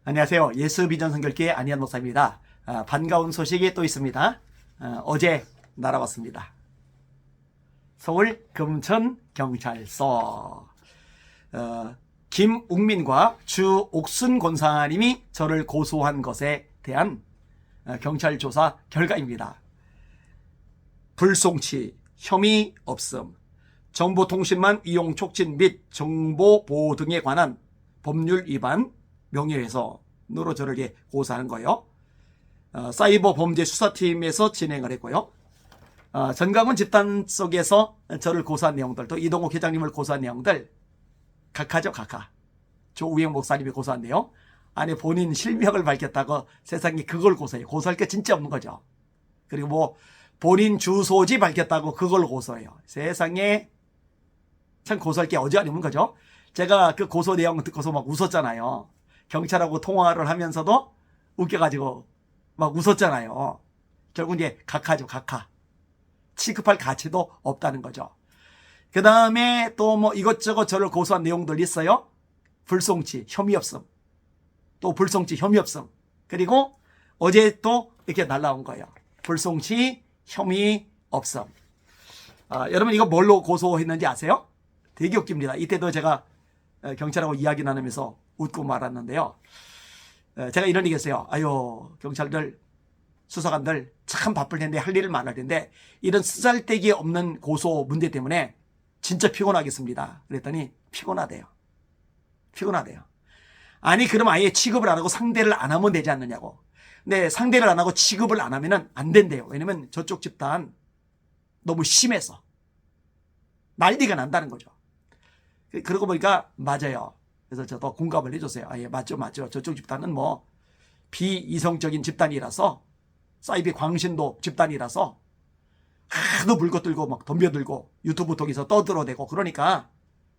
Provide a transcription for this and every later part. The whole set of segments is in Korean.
안녕하세요. 예수비전 선교교회 안희한 목사입니다. 반가운 소식이 또 있습니다. 어제 날아왔습니다. 서울 금천경찰서 김웅민과 주옥순 권사님이 저를 고소한 것에 대한 경찰 조사 결과입니다. 불송치, 혐의 없음, 정보통신망 이용 촉진 및 정보보호 등에 관한 법률 위반, 명예훼손으로 저를 고소하는 거예요. 사이버 범죄 수사팀에서 진행을 했고요. 전광훈 집단 속에서 저를 고소한 내용들, 또 이동욱 회장님을 고소한 내용들 각하죠, 각하. 조우영 목사님이 고소한데요. 안에 본인 실명을 밝혔다고 세상에 그걸 고소해요. 고소할 게 진짜 없는 거죠. 그리고 뭐 본인 주소지 밝혔다고 그걸 고소해요. 세상에 참 고소할 게 어지간히 없는 거죠. 제가 그 고소 내용 듣고서 막 웃었잖아요. 경찰하고 통화를 하면서도 웃겨가지고 막 웃었잖아요. 결국 이제 각하죠, 각하. 취급할 가치도 없다는 거죠. 그 다음에 또 뭐 이것저것 저를 고소한 내용들 있어요. 불송치, 혐의 없음. 또 불송치, 혐의 없음. 그리고 어제 또 이렇게 날라온 거예요. 불송치, 혐의 없음. 여러분 이거 뭘로 고소했는지 아세요? 되게 웃깁니다. 이때도 제가 경찰하고 이야기 나누면서 웃고 말았는데요. 제가 이런 얘기 했어요. 아유, 경찰들, 수사관들 참 바쁠 텐데 할 일을 많을 텐데 이런 쓰잘데기 없는 고소 문제 때문에 진짜 피곤하겠습니다. 그랬더니 피곤하대요. 피곤하대요. 아니 그럼 아예 취급을 안 하고 상대를 안 하면 되지 않느냐고. 근데 상대를 안 하고 취급을 안 하면 안 된대요. 왜냐면 저쪽 집단 너무 심해서 난리가 난다는 거죠. 그러고 보니까 맞아요. 그래서 저도 공감을 해줬어요. 예, 맞죠. 저쪽 집단은 뭐 비이성적인 집단이라서 사이비 광신도 집단이라서 하도 물고 들고 막 덤벼들고 유튜브 통해서 떠들어대고 그러니까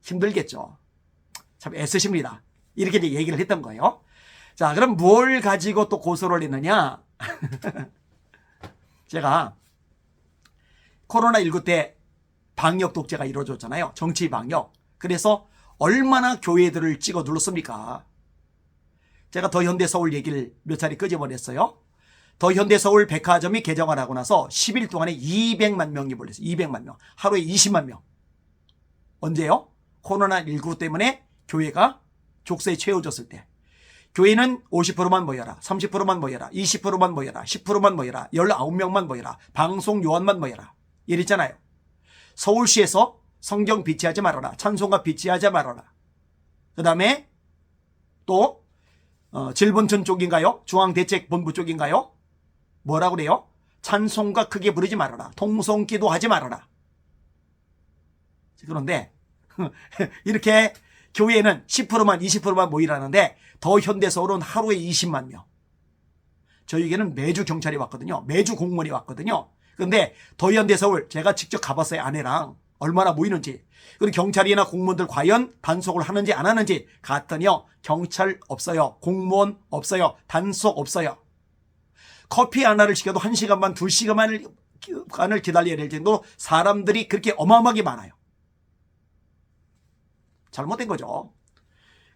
힘들겠죠. 참 애쓰십니다. 이렇게 이제 얘기를 했던 거예요. 자, 그럼 뭘 가지고 또 고소를 했느냐? 제가 코로나19 때 방역 독재가 이루어졌잖아요. 정치 방역. 그래서 얼마나 교회들을 찍어 눌렀습니까? 제가 더 현대서울 얘기를 몇 차례 끄집어냈어요. 더 현대서울 백화점이 개장을 하고 나서 10일 동안에 200만 명이 몰렸어요. 200만 명. 하루에 20만 명. 언제요? 코로나19 때문에 교회가 족쇄에 채워졌을 때. 교회는 50%만 모여라. 30%만 모여라. 20%만 모여라. 10%만 모여라. 19명만 모여라. 방송 요원만 모여라. 이랬잖아요. 서울시에서 성경 비치하지 말아라. 찬송가 비치하지 말아라. 그 다음에 또 질본천 쪽인가요? 중앙대책본부 쪽인가요? 뭐라고 그래요? 찬송가 크게 부르지 말아라. 통성기도 하지 말아라. 그런데 이렇게 교회는 10%만 20%만 모이라는데 더 현대서울은 하루에 20만 명. 저희에게는 매주 경찰이 왔거든요. 매주 공무원이 왔거든요. 그런데 더 현대서울 제가 직접 가봤어요. 아내랑. 얼마나 모이는지. 그리고 경찰이나 공무원들 과연 단속을 하는지 안 하는지 갔더니요. 경찰 없어요. 공무원 없어요. 단속 없어요. 커피 하나를 시켜도 1시간 반, 2시간을 기다려야 될 정도로 사람들이 그렇게 어마어마하게 많아요. 잘못된 거죠.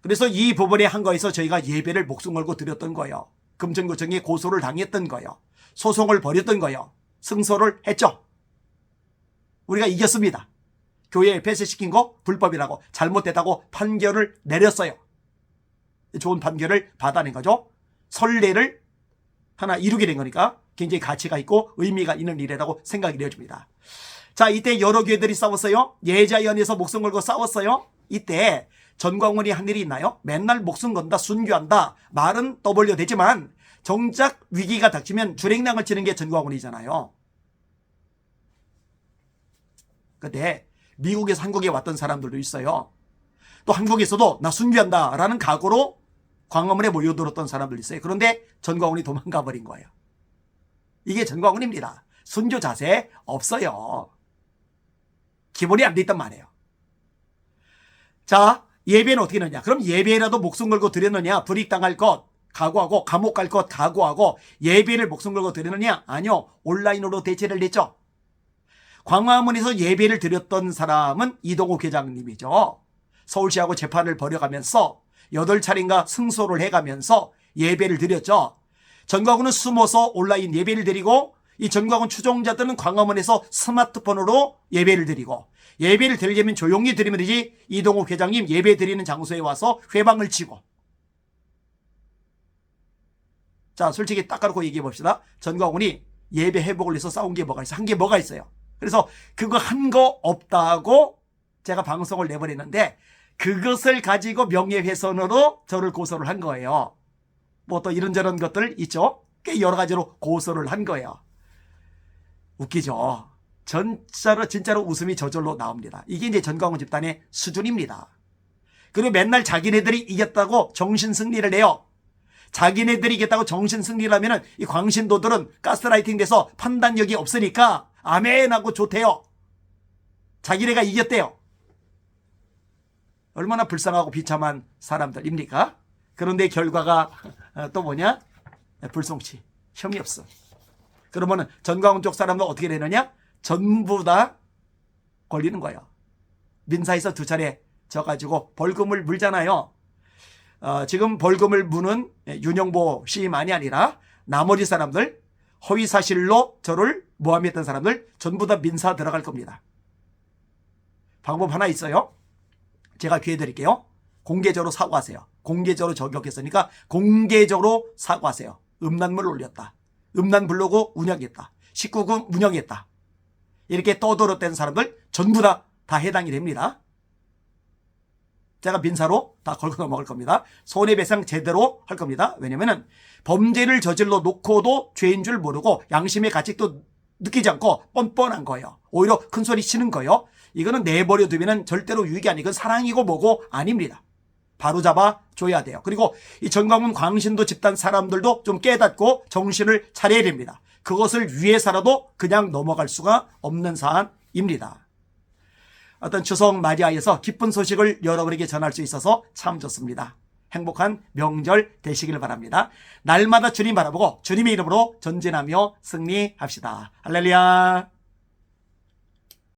그래서 이 부분에 한 거에서 저희가 예배를 목숨 걸고 드렸던 거예요. 금천구청에 고소를 당했던 거예요. 소송을 벌였던 거예요. 승소를 했죠. 우리가 이겼습니다. 교회에 폐쇄시킨 거 불법이라고 잘못됐다고 판결을 내렸어요. 좋은 판결을 받아낸 거죠. 선례를 하나 이루게 된 거니까 굉장히 가치가 있고 의미가 있는 일이라고 생각이 되어집니다. 자, 이때 여러 교회들이 싸웠어요. 예자연에서 목숨 걸고 싸웠어요. 이때 전광훈이 한 일이 있나요? 맨날 목숨 건다, 순교한다. 말은 떠벌려 대지만 정작 위기가 닥치면 주랭랑을 치는 게 전광훈이잖아요. 근데 미국에서 한국에 왔던 사람들도 있어요. 또 한국에서도 나 순교한다 라는 각오로 광화문에 모여들었던 사람들도 있어요. 그런데 전광훈이 도망가 버린 거예요. 이게 전광훈입니다. 순교 자세 없어요. 기본이 안 돼 있단 말이에요. 자, 예배는 어떻게 했느냐? 그럼 예배라도 목숨 걸고 드렸느냐? 불이익당할 것 각오하고 감옥 갈 것 각오하고 예배를 목숨 걸고 드렸느냐? 아니요. 온라인으로 대체를 했죠. 광화문에서 예배를 드렸던 사람은 이동욱 회장님이죠. 서울시하고 재판을 벌여가면서 8차례인가 승소를 해가면서 예배를 드렸죠. 전광훈은 숨어서 온라인 예배를 드리고 이 전광훈 추종자들은 광화문에서 스마트폰으로 예배를 드리고 예배를 드리려면 조용히 드리면 되지 이동욱 회장님 예배 드리는 장소에 와서 회방을 치고 자 솔직히 딱 까놓고 얘기해 봅시다. 전광훈이 예배 회복을 위해서 싸운 게 뭐가 있어? 한 게 뭐가 있어요? 그래서 그거 한 거 없다고 제가 방송을 내버렸는데 그것을 가지고 명예훼손으로 저를 고소를 한 거예요. 뭐 또 이런저런 것들 있죠. 꽤 여러 가지로 고소를 한 거예요. 웃기죠. 진짜로 웃음이 저절로 나옵니다. 이게 이제 전광훈 집단의 수준입니다. 그리고 맨날 자기네들이 이겼다고 정신승리를 내요. 자기네들이 이겼다고 정신승리를 하면은 이 광신도들은 가스라이팅 돼서 판단력이 없으니까 아멘하고 좋대요. 자기네가 이겼대요. 얼마나 불쌍하고 비참한 사람들입니까? 그런데 결과가 또 뭐냐? 불송치. 형이 없어. 그러면은 전광훈 쪽 사람들 어떻게 되느냐? 전부 다 걸리는 거예요. 민사에서 2차례 져가지고 벌금을 물잖아요. 지금 벌금을 무는 윤영보 씨만이 아니라 나머지 사람들, 허위사실로 저를 모함했던 사람들 전부 다 민사 들어갈 겁니다. 방법 하나 있어요. 제가 기회 드릴게요. 공개적으로 사과하세요. 공개적으로 저격했으니까 공개적으로 사과하세요. 음란물 올렸다. 음란 블로그 운영했다. 19금 운영했다. 이렇게 떠들었던 사람들 전부 다 해당이 됩니다. 제가 민사로 다 걸고 넘어갈 겁니다. 손해배상 제대로 할 겁니다. 왜냐면은 범죄를 저질러 놓고도 죄인 줄 모르고 양심의 가책도 느끼지 않고 뻔뻔한 거예요. 오히려 큰 소리 치는 거예요. 이거는 내버려 두면 절대로 유익이 아니고 사랑이고 뭐고 아닙니다. 바로 잡아 줘야 돼요. 그리고 이 전광훈 광신도 집단 사람들도 좀 깨닫고 정신을 차려야 됩니다. 그것을 위해서라도 그냥 넘어갈 수가 없는 사안입니다. 어떤 추석 맞이하여서 기쁜 소식을 여러분에게 전할 수 있어서 참 좋습니다. 행복한 명절 되시길 바랍니다. 날마다 주님 바라보고 주님의 이름으로 전진하며 승리합시다. 할렐루야.